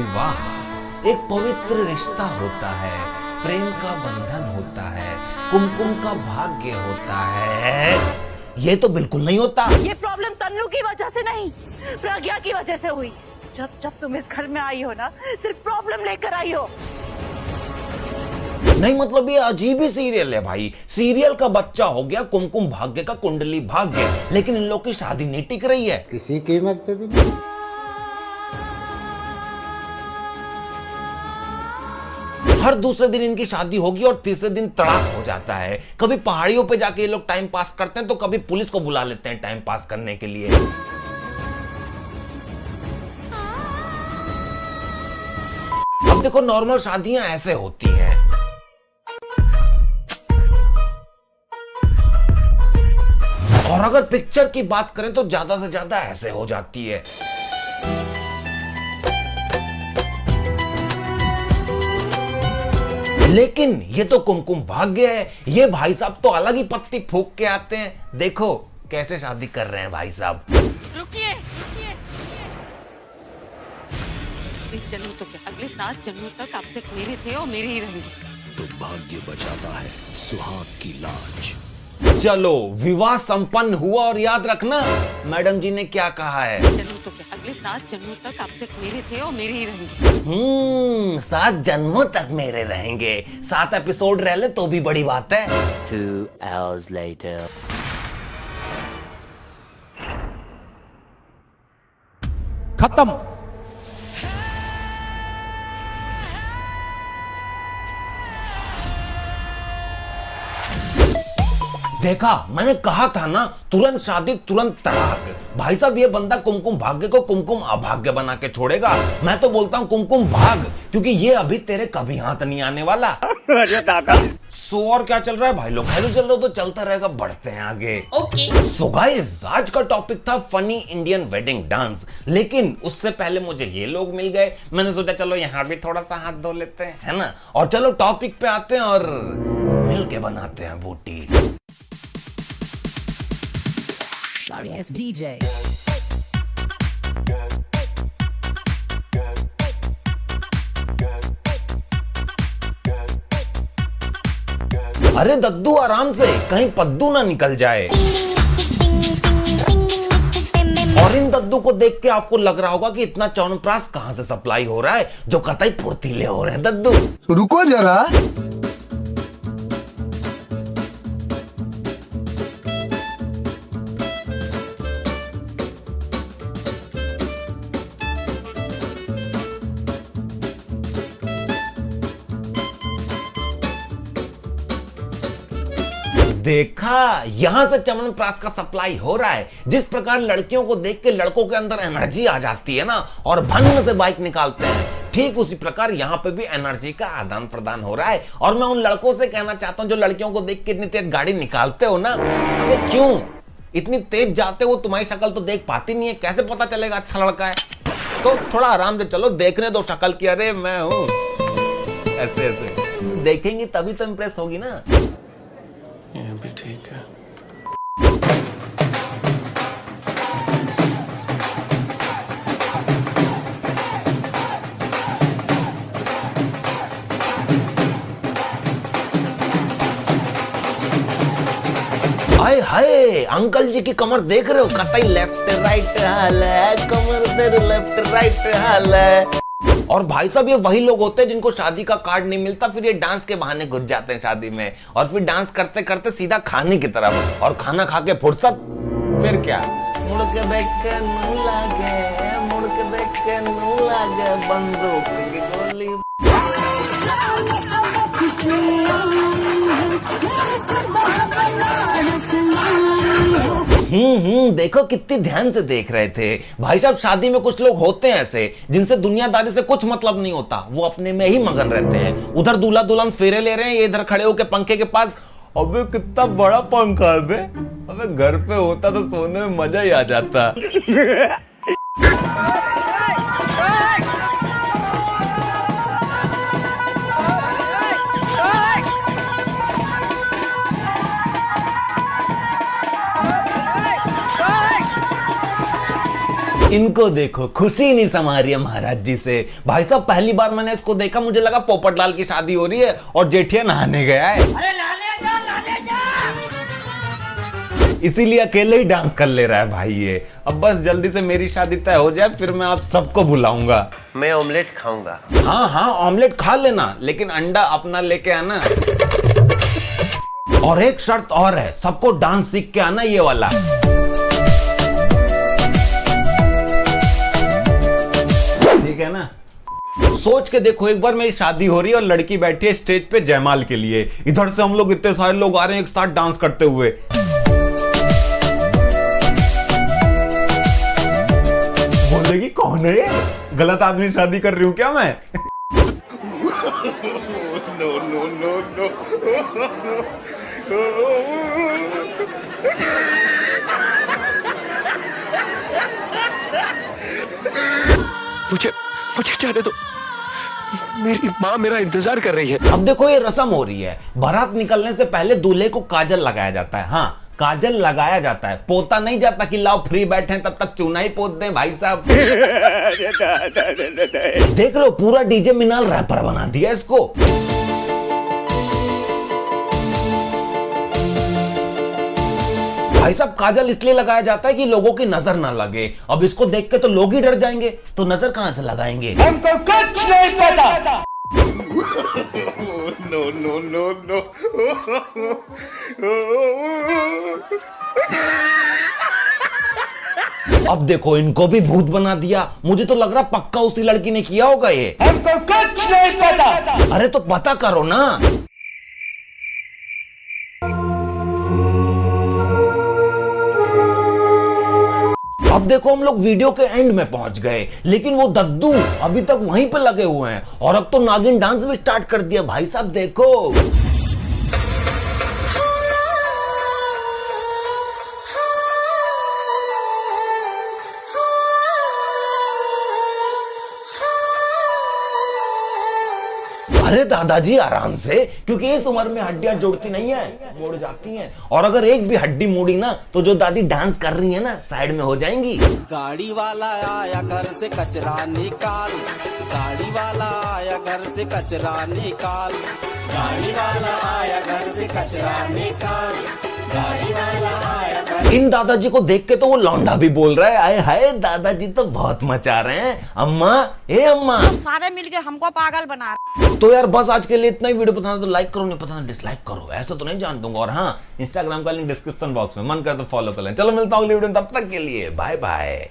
विवाह एक पवित्र रिश्ता होता है, प्रेम का बंधन होता है, कुमकुम का भाग्य होता है। ये तो बिल्कुल नहीं होता। ये प्रॉब्लम तन्नू की वजह से नहीं, प्रज्ञा की वजह से हुई। जब तुम इस घर में आई हो ना, सिर्फ प्रॉब्लम लेकर आई हो। नहीं मतलब ये अजीब ही सीरियल है भाई। सीरियल का बच्चा हो गया कुमकुम भाग्य का कुंडली भाग्य, लेकिन इन लोग की शादी नहीं टिक रही है किसी कीमत पे भी नहीं। हर दूसरे दिन इनकी शादी होगी और तीसरे दिन तड़ाक हो जाता है। कभी पहाड़ियों पे जाके ये लोग टाइम पास करते हैं तो कभी पुलिस को बुला लेते हैं टाइम पास करने के लिए। अब देखो नॉर्मल शादियां ऐसे होती हैं। और अगर पिक्चर की बात करें तो ज्यादा से ज्यादा ऐसे हो जाती है। लेकिन ये तो कुमकुम भाग्य है। ये भाई साहब तो अलग ही पत्ती फूंक के आते हैं। देखो कैसे शादी कर रहे हैं भाई साहब। रुकिए, इस जन्म तो क्या अगले 7 जन्मों तक आपसे मेरे थे और मेरे ही रहेंगे। तो भाग्य बचाता है सुहाग की लाज। चलो विवाह संपन्न हुआ और याद रखना मैडम जी ने क्या कहा है। जन्म तो क्या अगले 7 जन्मों तक आपसे मेरे थे और मेरे ही रहेंगे। 7 जन्मों तक मेरे रहेंगे। 7 एपिसोड रह ले तो भी बड़ी बात है। 2 hours later. खत्म। देखा मैंने कहा था ना, तुरंत शादी तुरंत तलाक। भाई साहब ये बंदा कुमकुम भाग्य को कुमकुम अभाग्य बना के छोड़ेगा। मैं तो बोलता हूँ कुमकुम भाग, क्योंकि ये अभी तेरे कभी हाथ नहीं आने वाला। अरे दादा। सो और क्या चल रहा है भाई लोग? हेलो चल रहा हो तो चलता रहेगा, बढ़ते हैं आगे। ओके। सो गाइस आज का टॉपिक था फनी इंडियन वेडिंग डांस, लेकिन उससे पहले मुझे ये लोग मिल गए। मैंने सोचा चलो यहाँ भी थोड़ा सा हाथ धो लेते हैं, है ना। और चलो टॉपिक पे आते हैं और मिलके बनाते हैं बूटी। Sorry, it's DJ. अरे दद्दू आराम से, कहीं पद्दू ना निकल जाए। और इन दद्दू को देख के आपको लग रहा होगा कि इतना च्यवनप्राश कहां से सप्लाई हो रहा है, जो कतई फुर्तीले हो रहे हैं दद्दू। रुको जरा। देखा यहां से च्यवनप्राश का सप्लाई हो रहा है। जिस प्रकार लड़कियों को देख के लड़कों के अंदर एनर्जी आ जाती है ना, और भन्न से बाइक निकालते हैं, ठीक उसी प्रकार यहां पे भी एनर्जी का आदान प्रदान हो रहा है। और मैं उन लड़कों से कहना चाहता हूं जो लड़कियों को देख के इतनी तेज गाड़ी निकालते हो ना, अबे क्यों इतनी तेज जाते हो? तुम्हारी शक्ल तो देख पाती नहीं है, कैसे पता चलेगा अच्छा लड़का है? तो थोड़ा आराम से चलो, देखने दो शक्ल की। अरे मैं हूं ऐसे ऐसे देखेंगे तभी तो इंप्रेस होगी ना। ये भी ठीक है। हाय हाय अंकल जी की कमर देख रहे हो? कतई लेफ्ट राइट हाल है, कमर तेरे लेफ्ट राइट हाल है। और भाई साहब ये वही लोग होते हैं जिनको शादी का कार्ड नहीं मिलता, फिर ये डांस के बहाने घुस जाते हैं शादी में, और फिर डांस करते करते सीधा खाने की तरफ, और खाना खा के फुर्सत फिर क्या, मुड़ के देख के नू लागे, मुड़ के देख के नू लागे बंदूक की गोली। देखो कितनी ध्यान से देख रहे थे भाई साहब। शादी में कुछ लोग होते हैं ऐसे जिनसे दुनियादारी से कुछ मतलब नहीं होता, वो अपने में ही मगन रहते हैं। उधर दूल्हा दुल्हन फेरे ले रहे हैं, ये इधर खड़े होके पंखे के पास। अबे कितना बड़ा पंखा है बे, अबे घर पे होता तो सोने में मजा ही आ जाता। इनको देखो, खुशी नहीं समा रही है महाराज जी से। भाई साहब पहली बार मैंने इसको देखा, मुझे लगा पोपटलाल की शादी हो रही है और जेठिया नहाने गया है। अरे नहाने जा। इसीलिए अकेले ही डांस कर ले रहा है भाई ये। अब बस जल्दी से मेरी शादी तय हो जाए, फिर मैं आप सबको बुलाऊंगा। मैं ऑमलेट खाऊंगा। हाँ ऑमलेट खा लेना, लेकिन अंडा अपना लेके आना। और एक शर्त और है, सबको डांस सीख के आना ये वाला। ठीक है ना? सोच के देखो, एक बार मेरी शादी हो रही है और लड़की बैठी है स्टेज पे जयमाल के लिए। इधर से हम लोग इतने सारे लोग आ रहे हैं एक साथ डांस करते हुए। बोलेगी कौन है ये? गलत आदमी से शादी कर रही हूं क्या मैं? मुझे जाने दो, मेरी माँ मेरा इंतजार कर रही है। अब देखो ये रस्म हो रही है, बारात निकलने से पहले दूल्हे को काजल लगाया जाता है। हाँ काजल लगाया जाता है, पोता नहीं जाता कि लाओ फ्री बैठे तब तक चूना ही पोत दें भाई साहब। देख लो पूरा डीजे मिनाल रैपर बना दिया इसको। भाई साहब काजल इसलिए लगाया जाता है कि लोगों की नजर ना लगे। अब इसको देख के तो लोग ही डर जाएंगे, तो नजर कहां से लगाएंगे? हमको कुछ नहीं पता। no. अब देखो इनको भी भूत बना दिया। मुझे तो लग रहा पक्का उसी लड़की ने किया होगा ये। हमको कुछ नहीं पता। अरे तो पता करो ना। अब देखो हम लोग वीडियो के एंड में पहुंच गए, लेकिन वो दद्दू अभी तक वहीं पे लगे हुए हैं और अब तो नागिन डांस भी स्टार्ट कर दिया। भाई साहब देखो, अरे दादाजी आराम से, क्योंकि इस उम्र में हड्डियां जुड़ती नहीं है, मुड़ जाती हैं। और अगर एक भी हड्डी मुड़ी ना तो जो दादी डांस कर रही है ना साइड में हो जाएंगी। गाड़ी वाला आया घर से कचरा निकाल, गाड़ी वाला आया घर से कचरा निकाल, गाड़ी वाला आया घर से कचरा निकाल, गाड़ी वाला आया घर। इन दादाजी को देख के तो वो लौंडा भी बोल रहा है, आए हाय दादाजी तो बहुत मचा रहे हैं। अम्मा ए अम्मा, तो सारे मिलके हमको पागल बना रहे। तो यार बस आज के लिए इतना ही। वीडियो पसंद है तो लाइक करो, नहीं पसंद है डिसलाइक करो, ऐसा तो नहीं जान दूंगा। और हाँ इंस्टाग्राम का लिंक डिस्क्रिप्शन बॉक्स में, मन करे तो फॉलो कर लें। चलो मिलता हूँ अगली वीडियो में, तब तक के लिए बाय बाय।